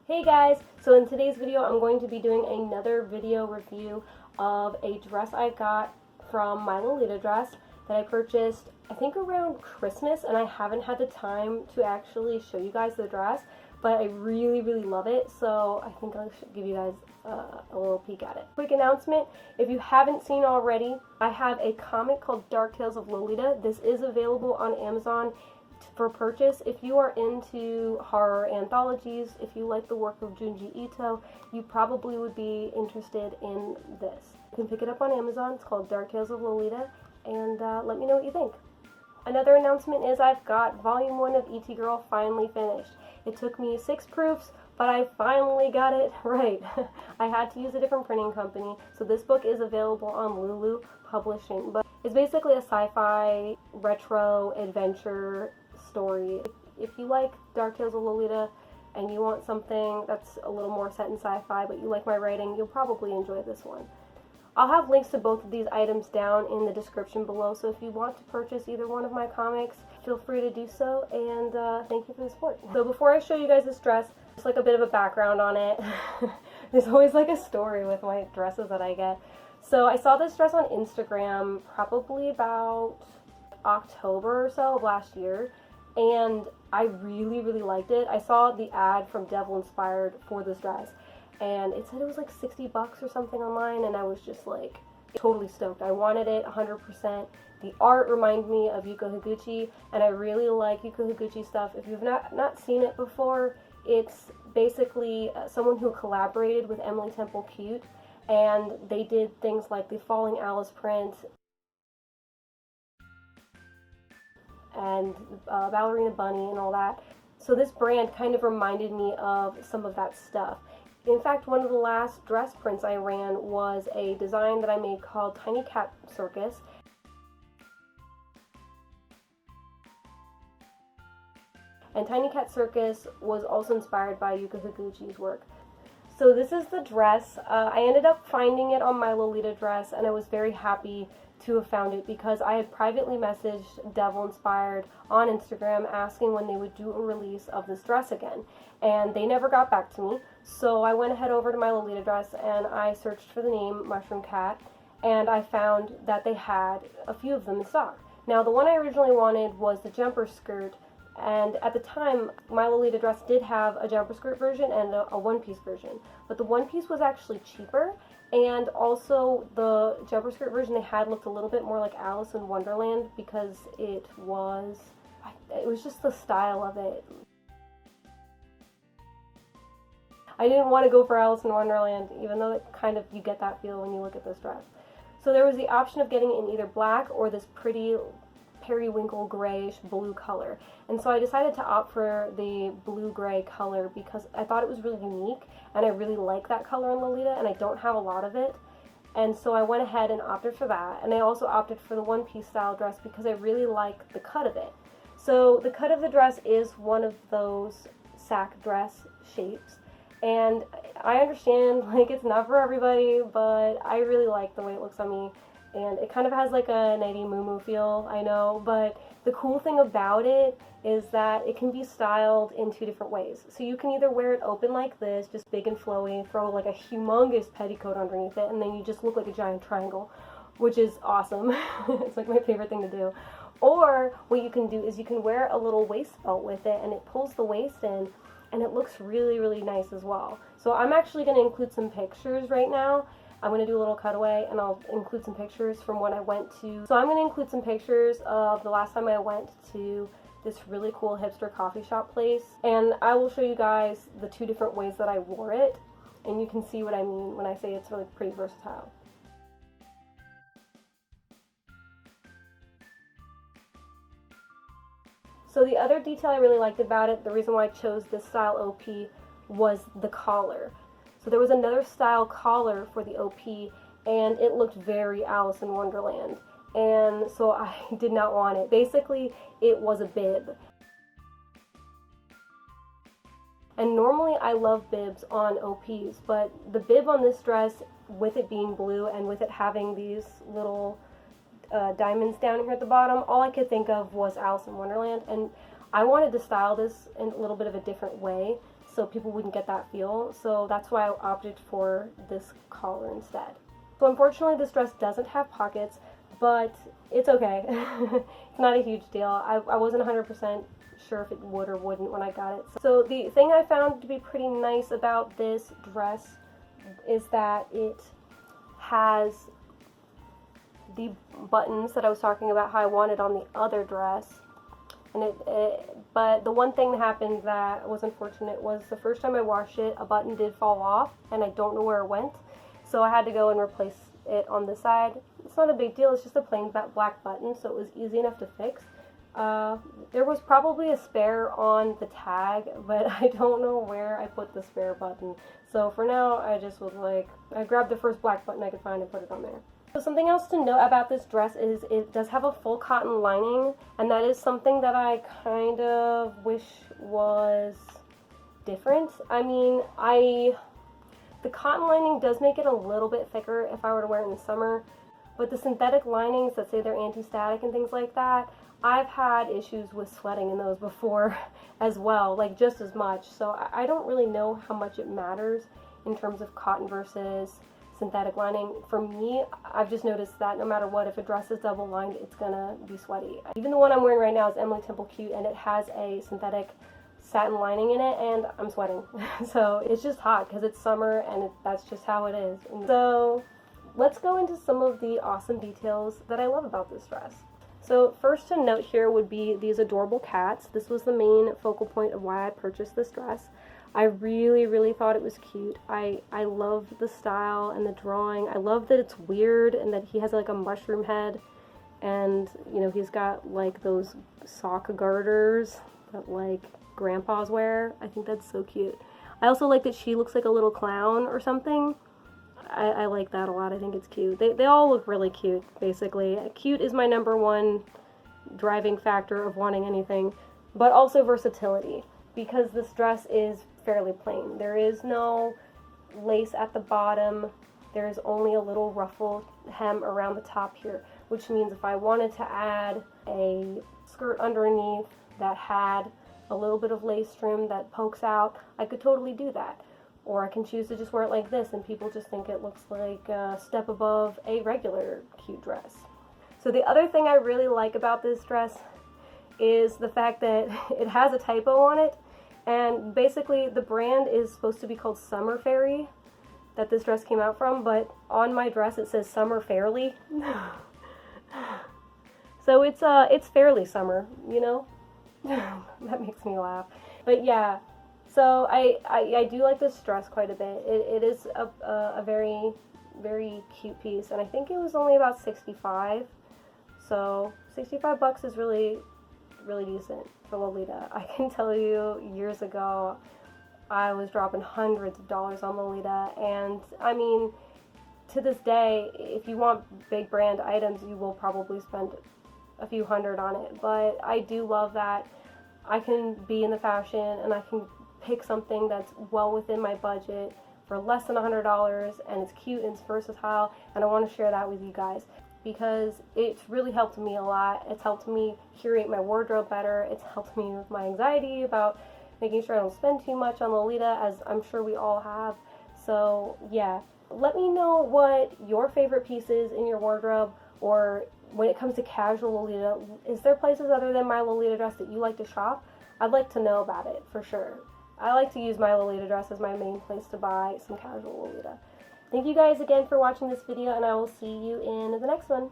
Hey guys, so in today's video I'm going to be doing another video review of a dress I got from my Lolita dress that I purchased I think around Christmas, and I haven't had the time to actually show you guys the dress, but I really love it, so I think I should give you guys a little peek at it. Quick announcement, if you haven't seen already, I have a comic called Dark Tales of Lolita. This is available on Amazon for purchase. If you are into horror anthologies, if you like the work of Junji Ito, you probably would be interested in this. You can pick it up on Amazon. It's called Dark Tales of Lolita, and let me know what you think. Another announcement is I've got Volume 1 of E.T. Girl finally finished. It took me 6 proofs, but I finally got it right. I had to use a different printing company, so this book is available on Lulu Publishing, but it's basically a sci-fi retro adventure story. If you like Dark Tales of Lolita and you want something that's a little more set in sci-fi, but you like my writing, you'll probably enjoy this one. I'll have links to both of these items down in the description below, so if you want to purchase either one of my comics, feel free to do so, and thank you for the support. So before I show you guys this dress, just like a bit of a background on it. There's always like a story with my dresses that I get. So I saw this dress on Instagram probably about October or so of last year, and I really liked it. I saw the ad from Devil Inspired for this dress, and it said it was like 60 bucks or something online, and I was just like totally stoked. I wanted it 100%. The art reminded me of Yuko Higuchi, and I really like Yuko Higuchi stuff. If you've not seen it before, it's basically someone who collaborated with Emily Temple Cute, and they did things like the Falling Alice print and Ballerina Bunny and all that. So this brand kind of reminded me of some of that stuff. In fact, one of the last dress prints I ran was a design that I made called Tiny Cat Circus. And Tiny Cat Circus was also inspired by Yuko Higuchi's work. So this is the dress. I ended up finding it on my Lolita dress, and I was very happy to have found it because I had privately messaged Devil Inspired on Instagram asking when they would do a release of this dress again, and they never got back to me. So I went ahead over to my Lolita dress and I searched for the name Mushroom Cat, and I found that they had a few of them in stock. Now the one I originally wanted was the jumper skirt, and at the time my Lolita dress did have a jumper skirt version and a one-piece version, but the one-piece was actually cheaper, and also the jumper skirt version they had looked a little bit more like Alice in Wonderland because it was just the style of it. I didn't want to go for Alice in Wonderland, even though you get that feel when you look at this dress. So there was the option of getting it in either black or this pretty periwinkle grayish blue color, and so I decided to opt for the blue-gray color because I thought it was really unique, and I really like that color in Lolita, and I don't have a lot of it, and so I went ahead and opted for that. And I also opted for the one-piece style dress because I really like the cut of it. So the cut of the dress is one of those sack dress shapes, and I understand like it's not for everybody, but I really like the way it looks on me. And it kind of has like a nighty moo feel, I know, but the cool thing about it is that it can be styled in 2 different ways. So you can either wear it open like this, just big and flowy, throw like a humongous petticoat underneath it, and then you just look like a giant triangle, which is awesome. It's like my favorite thing to do. Or what you can do is you can wear a little waist belt with it, and it pulls the waist in, and it looks really nice as well. So I'm actually going to include some pictures right now. I'm going to do a little cutaway, and I'll include some pictures from when I went to... So I'm going to include some pictures of the last time I went to this really cool hipster coffee shop place, and I will show you guys the 2 different ways that I wore it, and you can see what I mean when I say it's really pretty versatile. So the other detail I really liked about it, the reason why I chose this style OP, was the collar. So there was another style collar for the OP, and it looked very Alice in Wonderland, and so I did not want it. Basically, it was a bib. And normally I love bibs on OPs, but the bib on this dress, with it being blue and with it having these little diamonds down here at the bottom, all I could think of was Alice in Wonderland, and I wanted to style this in a little bit of a different way. so people wouldn't get that feel. So that's why I opted for this collar instead. So unfortunately this dress doesn't have pockets, but it's okay. It's not a huge deal. I wasn't 100% sure if it would or wouldn't when I got it. So the thing I found to be pretty nice about this dress is that it has the buttons that I was talking about how I wanted on the other dress. And but the one thing that happened that was unfortunate was the first time I washed it, a button did fall off, and I don't know where it went. So I had to go and replace it on this side. It's not a big deal, it's just a plain black button, so it was easy enough to fix. There was probably a spare on the tag, but I don't know where I put the spare button. So for now, I just was like, I grabbed the first black button I could find and put it on there. So something else to note about this dress is it does have a full cotton lining, and that is something that I kind of wish was different. I mean, the cotton lining does make it a little bit thicker if I were to wear it in the summer, but the synthetic linings that say they're anti-static and things like that, I've had issues with sweating in those before as well, like just as much. So I don't really know how much it matters in terms of cotton versus synthetic lining. For me, I've just noticed that no matter what, if a dress is double lined, it's gonna be sweaty. Even the one I'm wearing right now is Emily Temple Cute, and it has a synthetic satin lining in it, and I'm sweating. So it's just hot because it's summer, and that's just how it is. And so let's go into some of the awesome details that I love about this dress. So first to note here would be these adorable cats. This was the main focal point of why I purchased this dress. I really thought it was cute. I love the style and the drawing. I love that it's weird and that he has like a mushroom head, and you know, he's got like those sock garters that like grandpas wear. I think that's so cute. I also like that she looks like a little clown or something. I like that a lot. I think it's cute. They all look really cute, basically. Cute is my number one driving factor of wanting anything, but also versatility, because this dress is fairly plain. There is no lace at the bottom. There's only a little ruffle hem around the top here, which means if I wanted to add a skirt underneath that had a little bit of lace trim that pokes out, I could totally do that. Or I can choose to just wear it like this, and people just think it looks like a step above a regular cute dress. So the other thing I really like about this dress is the fact that it has a typo on it, and basically the brand is supposed to be called Summer Fairy, that this dress came out from, but on my dress it says Summer Fairly. So it's fairly summer, you know? That makes me laugh. But yeah, so I do like this dress quite a bit. It is a very, very cute piece, and I think it was only about $65. So $65 is really, really decent for Lolita. I can tell you, years ago, I was dropping hundreds of dollars on Lolita, and I mean, to this day, if you want big brand items, you will probably spend a few hundred on it. But I do love that I can be in the fashion and I can pick something that's well within my budget for less than $100, and it's cute and it's versatile, and I want to share that with you guys because it's really helped me a lot. It's helped me curate my wardrobe better. It's helped me with my anxiety about making sure I don't spend too much on Lolita, as I'm sure we all have. So yeah, let me know what your favorite piece is in your wardrobe, or when it comes to casual Lolita, is there places other than my Lolita dress that you like to shop? I'd like to know about it for sure. I like to use my Lolita dress as my main place to buy some casual Lolita. Thank you guys again for watching this video, and I will see you in the next one.